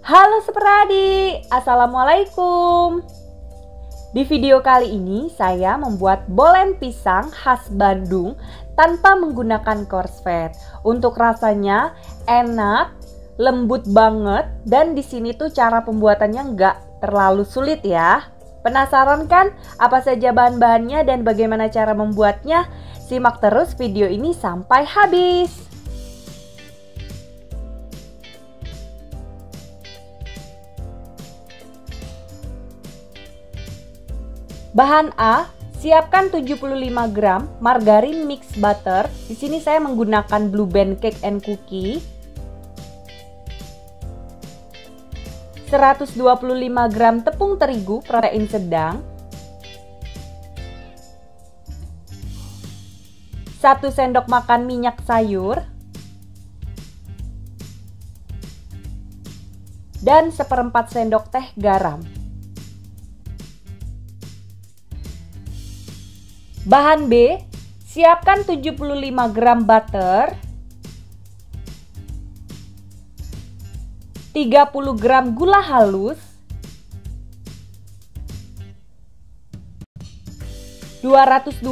Halo Seperadi, Assalamualaikum. Di video kali ini saya membuat bolen pisang khas Bandung tanpa menggunakan korslet. Untuk rasanya enak, lembut banget, dan di sini tuh cara pembuatannya nggak terlalu sulit ya. Penasaran kan apa saja bahan-bahannya dan bagaimana cara membuatnya? Simak terus video ini sampai habis. Bahan A, siapkan 75 gram margarin mix butter. Di sini saya menggunakan Blue Band Cake and Cookie. 125 gram tepung terigu protein sedang. 1 sendok makan minyak sayur. Dan 1/4 sendok teh garam. Bahan B, siapkan 75 gram butter, 30 gram gula halus, 225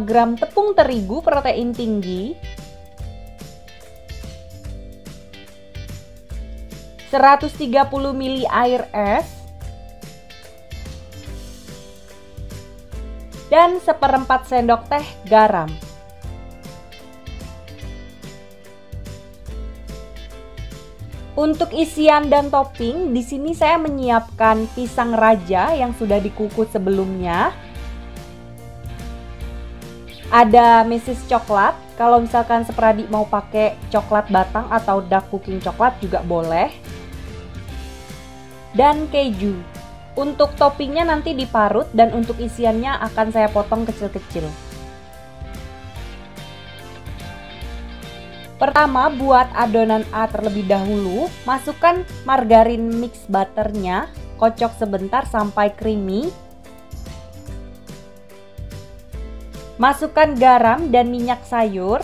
gram tepung terigu protein tinggi, 130 ml air es, dan 1/4 sendok teh garam. Untuk isian dan topping, di sini saya menyiapkan pisang raja yang sudah dikukus sebelumnya. Ada meses coklat, kalau misalkan Seperadi mau pakai coklat batang atau dark cooking coklat juga boleh. Dan keju. Untuk toppingnya nanti diparut dan untuk isiannya akan saya potong kecil-kecil. Pertama, buat adonan A terlebih dahulu. Masukkan margarin mix butternya, kocok sebentar sampai creamy. Masukkan garam dan minyak sayur.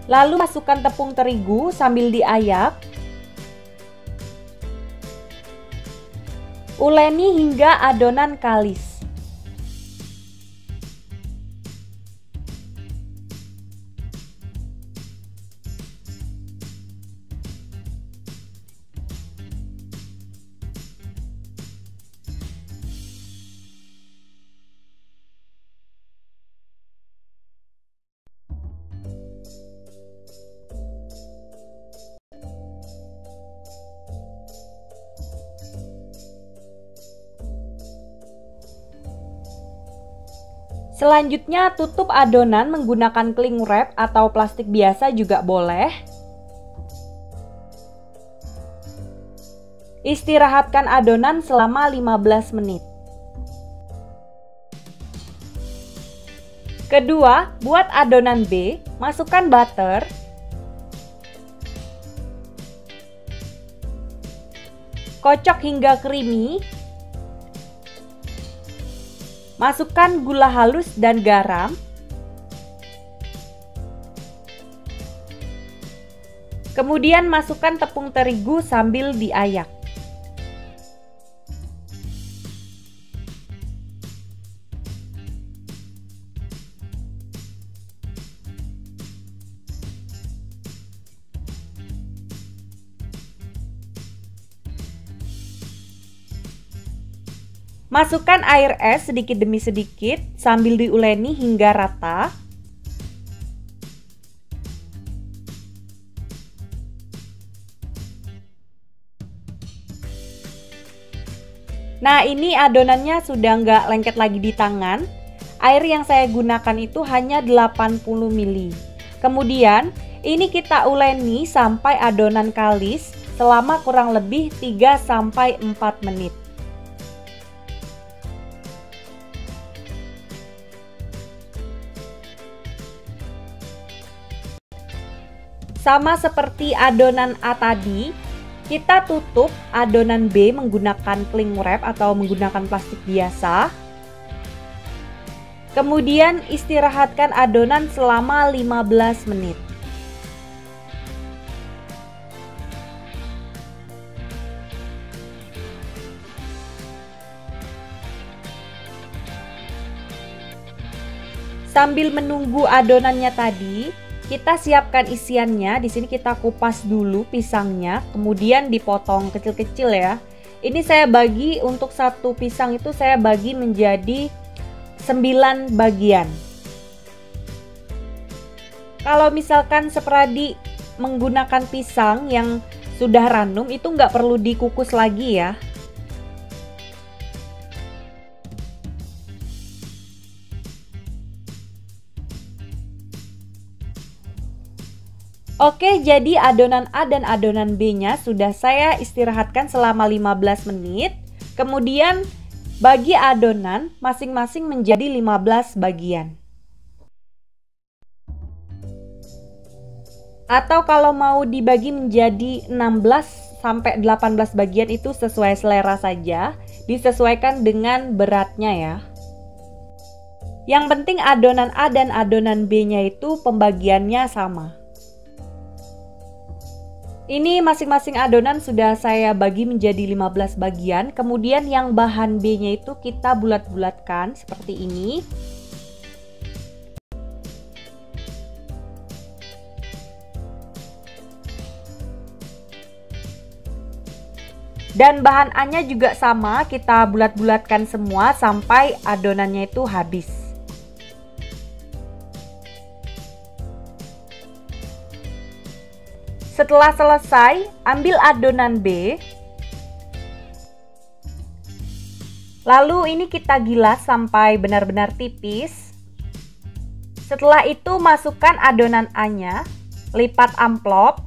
Lalu masukkan tepung terigu sambil diayak. Uleni hingga adonan kalis. Selanjutnya tutup adonan menggunakan cling wrap atau plastik biasa juga boleh. Istirahatkan adonan selama 15 menit. Kedua, buat adonan B, masukkan butter, kocok hingga creamy. Masukkan gula halus dan garam. Kemudian masukkan tepung terigu sambil diayak. Masukkan air es sedikit demi sedikit sambil diuleni hingga rata. Nah, ini adonannya sudah nggak lengket lagi di tangan. Air yang saya gunakan itu hanya 80 ml. Kemudian ini kita uleni sampai adonan kalis selama kurang lebih 3-4 menit. Sama seperti adonan A tadi, kita tutup adonan B menggunakan cling wrap atau menggunakan plastik biasa. Kemudian istirahatkan adonan selama 15 menit. Sambil menunggu adonannya tadi, kita siapkan isiannya. Di sini kita kupas dulu pisangnya, kemudian dipotong kecil-kecil ya. Ini saya bagi untuk satu pisang itu saya bagi menjadi 9 bagian. Kalau misalkan Sepradi menggunakan pisang yang sudah ranum itu nggak perlu dikukus lagi ya. Oke, jadi adonan A dan adonan B-nya sudah saya istirahatkan selama 15 menit. Kemudian bagi adonan masing-masing menjadi 15 bagian. Atau kalau mau dibagi menjadi 16 sampai 18 bagian itu sesuai selera saja, disesuaikan dengan beratnya ya. Yang penting adonan A dan adonan B-nya itu pembagiannya sama. Ini masing-masing adonan sudah saya bagi menjadi 15 bagian. Kemudian yang bahan B-nya itu kita bulat-bulatkan seperti ini. Dan bahan A-nya juga sama, kita bulat-bulatkan semua sampai adonannya itu habis. Setelah selesai, ambil adonan B. Lalu ini kita gilas sampai benar-benar tipis. Setelah itu masukkan adonan A-nya, lipat amplop.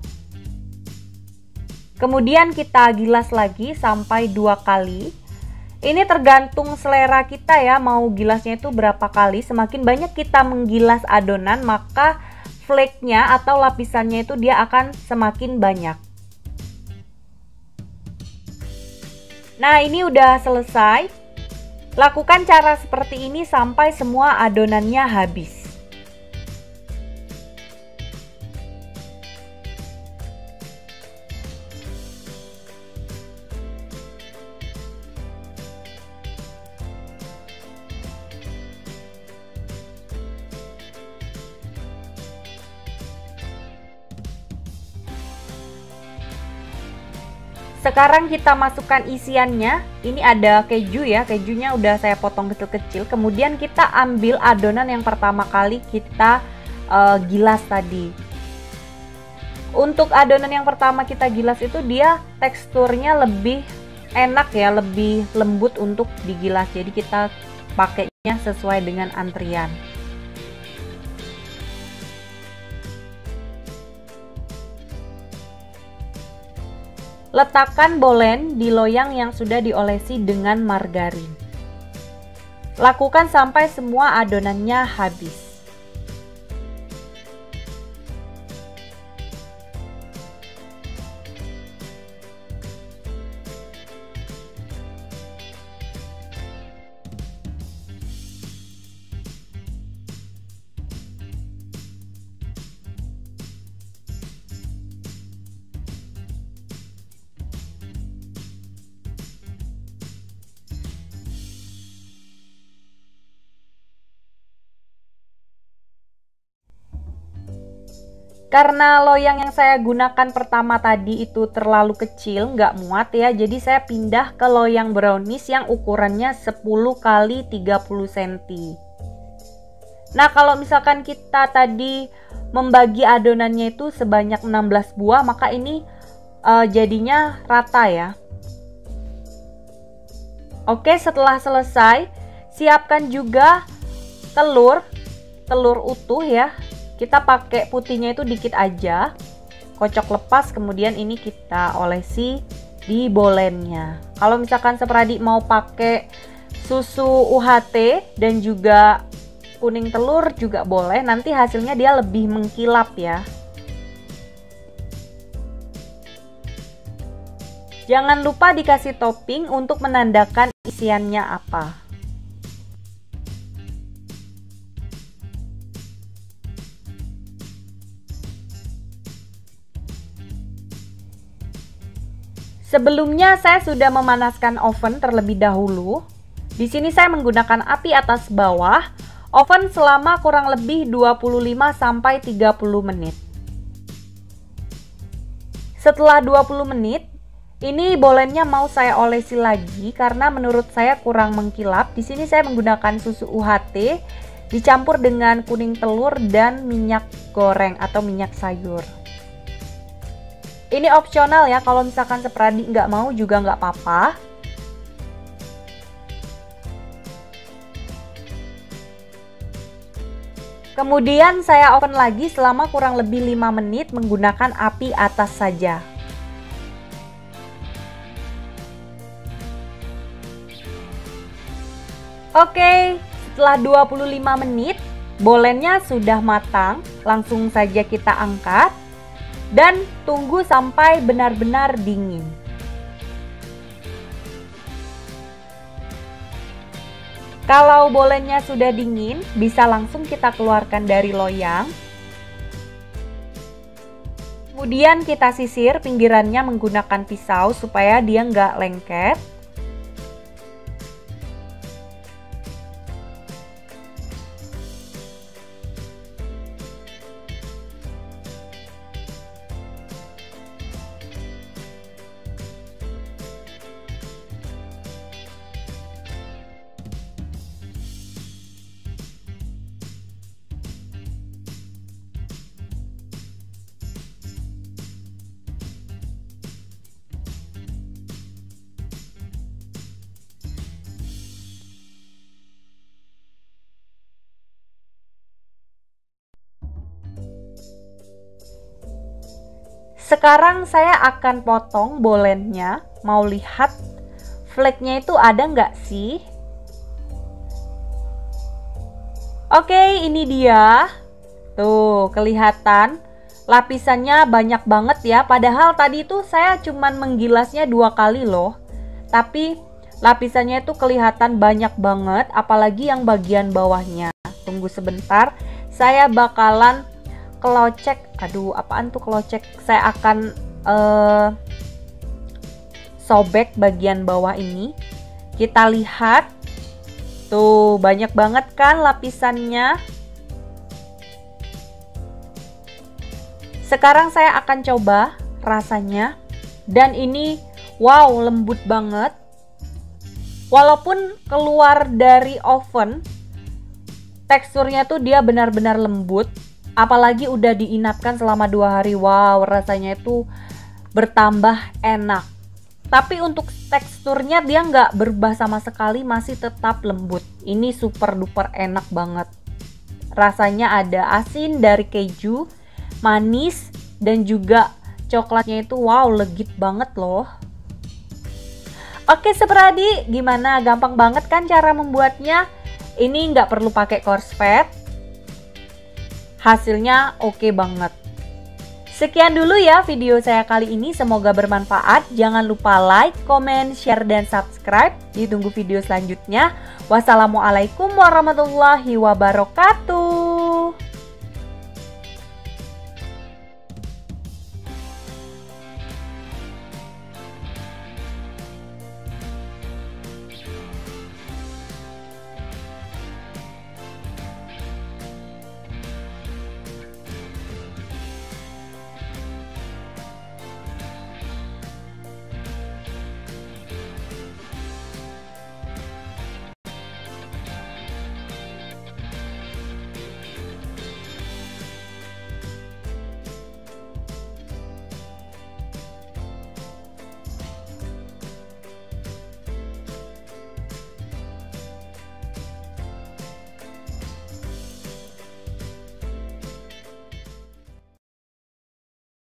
Kemudian kita gilas lagi sampai 2 kali. Ini tergantung selera kita ya, mau gilasnya itu berapa kali. Semakin banyak kita menggilas adonan, maka flake-nya atau lapisannya itu dia akan semakin banyak. Nah, ini udah selesai. Lakukan cara seperti ini sampai semua adonannya habis. Sekarang kita masukkan isiannya. Ini ada keju ya, kejunya udah saya potong kecil-kecil. Kemudian kita ambil adonan yang pertama kali kita gilas tadi. Untuk adonan yang pertama kita gilas itu dia teksturnya lebih enak ya, lebih lembut untuk digilas. Jadi kita pakainya sesuai dengan antrian. Letakkan bolen di loyang yang sudah diolesi dengan margarin. Lakukan sampai semua adonannya habis. Karena loyang yang saya gunakan pertama tadi itu terlalu kecil, nggak muat ya. Jadi saya pindah ke loyang brownies yang ukurannya 10 x 30 cm. Nah, kalau misalkan kita tadi membagi adonannya itu sebanyak 16 buah, maka ini jadinya rata ya. Oke, setelah selesai, siapkan juga telur utuh ya. Kita pakai putihnya itu dikit aja, kocok lepas, kemudian ini kita olesi di bolennya. Kalau misalkan Sepradi mau pakai susu UHT dan juga kuning telur juga boleh, nanti hasilnya dia lebih mengkilap ya. Jangan lupa dikasih topping untuk menandakan isiannya apa. Sebelumnya saya sudah memanaskan oven terlebih dahulu. Di sini saya menggunakan api atas bawah. Oven selama kurang lebih 25-30 menit. Setelah 20 menit, ini bolennya mau saya olesi lagi karena menurut saya kurang mengkilap. Di sini saya menggunakan susu UHT dicampur dengan kuning telur dan minyak goreng atau minyak sayur. Ini opsional ya, kalau misalkan Sepradi nggak mau juga nggak apa-apa. Kemudian saya oven lagi selama kurang lebih 5 menit menggunakan api atas saja. Oke, setelah 25 menit, bolennya sudah matang. Langsung saja kita angkat dan tunggu sampai benar-benar dingin. Kalau bolennya sudah dingin, bisa langsung kita keluarkan dari loyang. Kemudian kita sisir pinggirannya menggunakan pisau supaya dia nggak lengket. Sekarang saya akan potong bolennya. Mau lihat flake-nya itu ada nggak sih? Oke, ini dia. Tuh, kelihatan lapisannya banyak banget ya. Padahal tadi tuh saya cuman menggilasnya 2 kali loh. Tapi lapisannya itu kelihatan banyak banget, apalagi yang bagian bawahnya. Tunggu sebentar, saya bakalan kelocek. Aduh, apaan tuh kelocek? Saya akan sobek bagian bawah ini. Kita lihat. Tuh, banyak banget kan lapisannya. Sekarang saya akan coba rasanya. Dan ini wow, lembut banget. Walaupun keluar dari oven, teksturnya tuh dia benar-benar lembut. Apalagi udah diinapkan selama 2 hari. Wow, rasanya itu bertambah enak. Tapi untuk teksturnya dia nggak berubah sama sekali, masih tetap lembut. Ini super duper enak banget. Rasanya ada asin dari keju, manis, dan juga coklatnya itu wow, legit banget loh. Oke Sepradi, gimana? Gampang banget kan cara membuatnya? Ini nggak perlu pakai korslet. Hasilnya oke banget. Sekian dulu ya video saya kali ini, semoga bermanfaat. Jangan lupa like, comment, share, dan subscribe. Ditunggu video selanjutnya. Wassalamualaikum warahmatullahi wabarakatuh.